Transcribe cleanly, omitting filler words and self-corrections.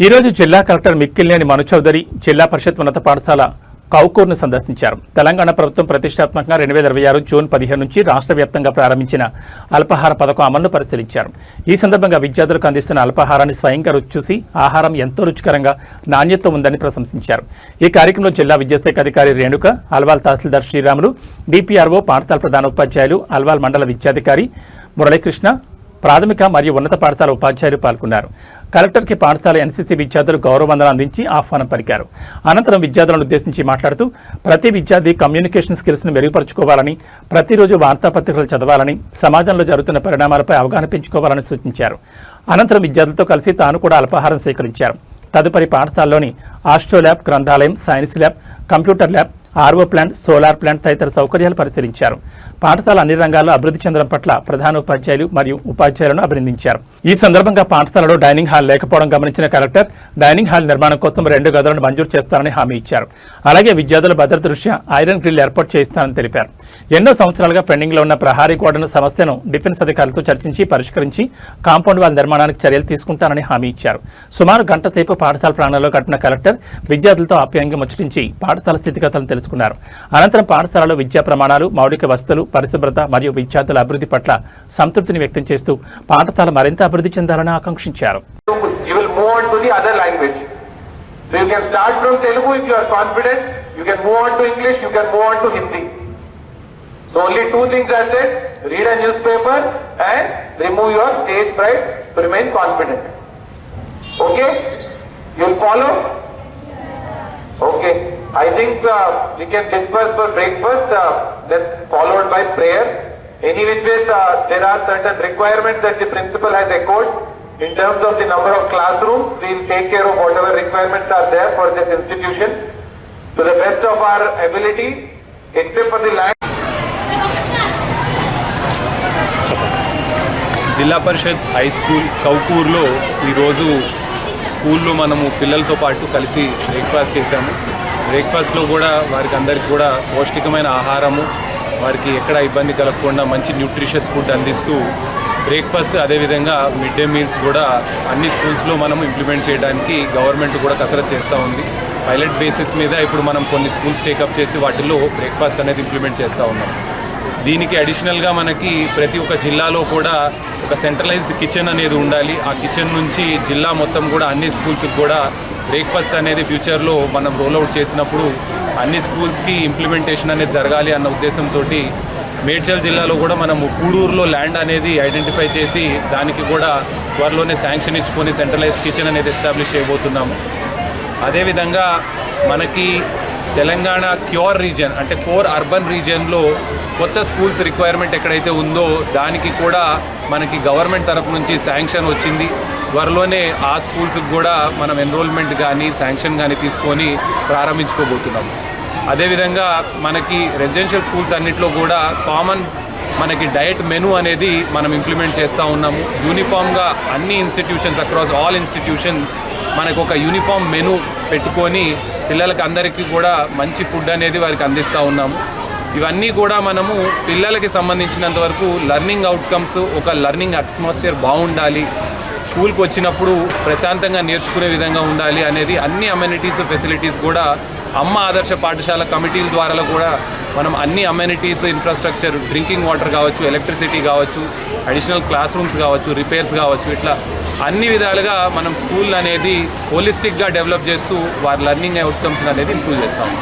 ఈ రోజు జిల్లా కలెక్టర్ మిక్కిలినేని మను చౌదరి జిల్లా పరిషత్ ఉన్నత పాఠశాల కౌకూర్ను సందర్శించారు. తెలంగాణ ప్రభుత్వం ప్రతిష్టాత్మకంగా 2026 జూన్ 15 నుంచి రాష్ట్ర వ్యాప్తంగా ప్రారంభించిన అల్పాహార పథకం అమలును పరిశీలించారు. ఈ సందర్భంగా విద్యార్థులకు అందిస్తున్న అల్పాహారాన్ని స్వయంగా రుచి చూసి ఆహారం ఎంతో రుచికరంగా నాణ్యత ఉందని ప్రశంసించారు. ఈ కార్యక్రమంలో జిల్లా విద్యాశాఖ అధికారి రేణుక, అల్వాల్ తహసీల్దార్ శ్రీరాములు, డిపిఆర్ఓ, పాఠశాల ప్రధాన ఉపాధ్యాయులు, అల్వాల్ మండల విద్యాధికారి మురళీకృష్ణ, ప్రాథమిక మరియు ఉన్నత పాఠశాల ఉపాధ్యాయులు పాల్గొన్నారు. కలెక్టర్కి పాఠశాల ఎన్సీసీ విద్యార్థులు గౌరవవందనం అందించి ఆహ్వానం పలికారు. అనంతరం విద్యార్థులను ఉద్దేశించి మాట్లాడుతూ ప్రతి విద్యార్థి కమ్యూనికేషన్ స్కిల్స్ను మెరుగుపరుచుకోవాలని, ప్రతిరోజు వార్తాపత్రికలు చదవాలని, సమాజంలో జరుగుతున్న పరిణామాలపై అవగాహన పెంచుకోవాలని సూచించారు. అనంతరం విద్యార్థులతో కలిసి తాను కూడా అల్పాహారం స్వీకరించారు. తదుపరి పాఠశాలలోని ఆస్ట్రో ల్యాబ్, గ్రంథాలయం, science lab, computer lab, RO plant, solar plant తదితర సౌకర్యాలు పరిశీలించారు. పాఠశాల అన్ని రంగాల్లో అభివృద్ధి చెందడం పట్ల ప్రధాన ఉపాధ్యాయులు మరియు ఉపాధ్యాయులను అభినందించారు. ఈ సందర్భంగా పాఠశాలలో డైనింగ్ హాల్ లేకపోవడం గమనించిన కలెక్టర్ డైనింగ్ హాల్ నిర్మాణం కోసం 2 గదులను మంజూరు చేస్తారని హామీ ఇచ్చారు. అలాగే విద్యార్థుల భద్రత దృష్ట్యా ఐరన్ గ్రిల్ ఏర్పాటు చేయిస్తానని తెలిపారు. ఎన్నో సంవత్సరాలుగా పెండింగ్లో ఉన్న ప్రహారీ గోడను సమస్యను డిఫెన్స్ అధికారులతో చర్చించి పరిష్కరించి కాంపౌండ్ వాల్ నిర్మాణానికి చర్యలు తీసుకుంటారని హామీ ఇచ్చారు. సుమారు గంట సేపు పాఠశాల ప్రాంగణంలో గడిపిన కలెక్టర్ విద్యార్థులతో ఆప్యాయంగా ముచ్చటించి పాఠశాల స్థితిగతులను తెలుసుకున్నారు. అనంతరం పాఠశాలలో విద్యా ప్రమాణాలు, మౌలిక వసతులు, పరిశుభ్రత మరియు విద్యార్థుల అభివృద్ధి పట్ల సంతృప్తిని వ్యక్తం చేస్తూ పాఠశాల మరింత అభివృద్ధి చెందాలని ఆకాంక్షించారు. So you can start from Telugu if you are confident. You can move on to English. You can move on to Hindi. So only 2 things are said: read a newspaper and remove your stage fright to remain confident. Okay? You'll follow? Okay. I think we can disperse for breakfast, then followed by prayer. Any which ways, there are certain requirements that the principal has echoed. In terms of the number of classrooms, we will take care of whatever requirements are there for this institution to the best of our ability, except for the land. జిల్లా పరిషత్ high school కౌకూర్లో ఈరోజు స్కూల్లో మనము పిల్లలతో పాటు కలిసి breakfast చేశాము. బ్రేక్ఫాస్ట్లో కూడా వారికి అందరికీ కూడా పౌష్టికమైన ఆహారము, వారికి ఎక్కడ ఇబ్బంది కలగకుండా మంచి న్యూట్రిషియస్ ఫుడ్ అందిస్తూ బ్రేక్ఫాస్ట్, అదేవిధంగా మిడ్ డే మీల్స్ కూడా అన్ని స్కూల్స్లో మనం ఇంప్లిమెంట్ చేయడానికి గవర్నమెంట్ కూడా కసరత్తు చేస్తూ ఉంది. పైలట్ బేసిస్ మీద ఇప్పుడు మనం కొన్ని స్కూల్స్ టేకప్ చేసి వాటిల్లో బ్రేక్ఫాస్ట్ అనేది ఇంప్లిమెంట్ చేస్తూ ఉన్నాం. దీనికి అడిషనల్గా మనకి ప్రతి ఒక్క జిల్లాలో కూడా ఒక సెంట్రలైజ్డ్ కిచెన్ అనేది ఉండాలి. ఆ కిచెన్ నుంచి జిల్లా మొత్తం కూడా అన్ని స్కూల్స్కి కూడా బ్రేక్ఫాస్ట్ అనేది ఫ్యూచర్లో మనం రోల్అవుట్ చేసినప్పుడు అన్ని స్కూల్స్కి ఇంప్లిమెంటేషన్ అనేది జరగాలి అన్న ఉద్దేశంతో మేడ్చల్ జిల్లాలో కూడా మనము కూడూరులో ల్యాండ్ అనేది ఐడెంటిఫై చేసి దానికి కూడా త్వరలోనే శాంక్షన్ ఇచ్చుకొని సెంట్రలైజ్డ్ కిచెన్ అనేది ఎస్టాబ్లిష్ చేయబోతున్నాము. అదేవిధంగా మనకి తెలంగాణ క్యూర్ రీజియన్ అంటే కోర్ అర్బన్ రీజియన్లో కొత్త స్కూల్స్ రిక్వైర్మెంట్ ఎక్కడైతే ఉందో దానికి కూడా మనకి గవర్నమెంట్ తరఫు నుంచి శాంక్షన్ వచ్చింది. త్వరలోనే ఆ స్కూల్స్కి కూడా మనం ఎన్రోల్మెంట్ కానీ శాంక్షన్ కానీ తీసుకొని ప్రారంభించుకోబోతున్నాము. అదేవిధంగా మనకి రెసిడెన్షియల్ స్కూల్స్ అన్నింటిలో కూడా కామన్ మనకి డయట్ మెనూ అనేది మనం ఇంప్లిమెంట్ చేస్తూ ఉన్నాము. యూనిఫామ్గా అన్ని ఇన్స్టిట్యూషన్స్ అక్రాస్ ఆల్ ఇన్స్టిట్యూషన్స్ మనకు ఒక యూనిఫామ్ మెనూ పెట్టుకొని పిల్లలకి అందరికీ కూడా మంచి ఫుడ్ అనేది వారికి అందిస్తూ ఉన్నాము. ఇవన్నీ కూడా మనము పిల్లలకి సంబంధించినంత వరకు లర్నింగ్ అవుట్కమ్స్, ఒక లర్నింగ్ అట్మాస్ఫియర్ బాగుండాలి, స్కూల్కి వచ్చినప్పుడు ప్రశాంతంగా నేర్చుకునే విధంగా ఉండాలి అనేది అన్ని అమ్యూనిటీస్, ఫెసిలిటీస్ కూడా అమ్మ ఆదర్శ పాఠశాల కమిటీల ద్వారా కూడా మనం అన్ని అమ్యూనిటీస్, ఇన్ఫ్రాస్ట్రక్చర్, డ్రింకింగ్ వాటర్ కావచ్చు, ఎలక్ట్రిసిటీ కావచ్చు, అడిషనల్ క్లాస్ రూమ్స్ కావచ్చు, రిపేర్స్ కావచ్చు, ఇట్లా అన్ని విధాలుగా మనం స్కూల్ అనేది హోలిస్టిక్గా డెవలప్ చేస్తూ వారి లర్నింగ్ అవుట్కమ్స్ అనేది ఇంప్రూవ్ చేస్తాము.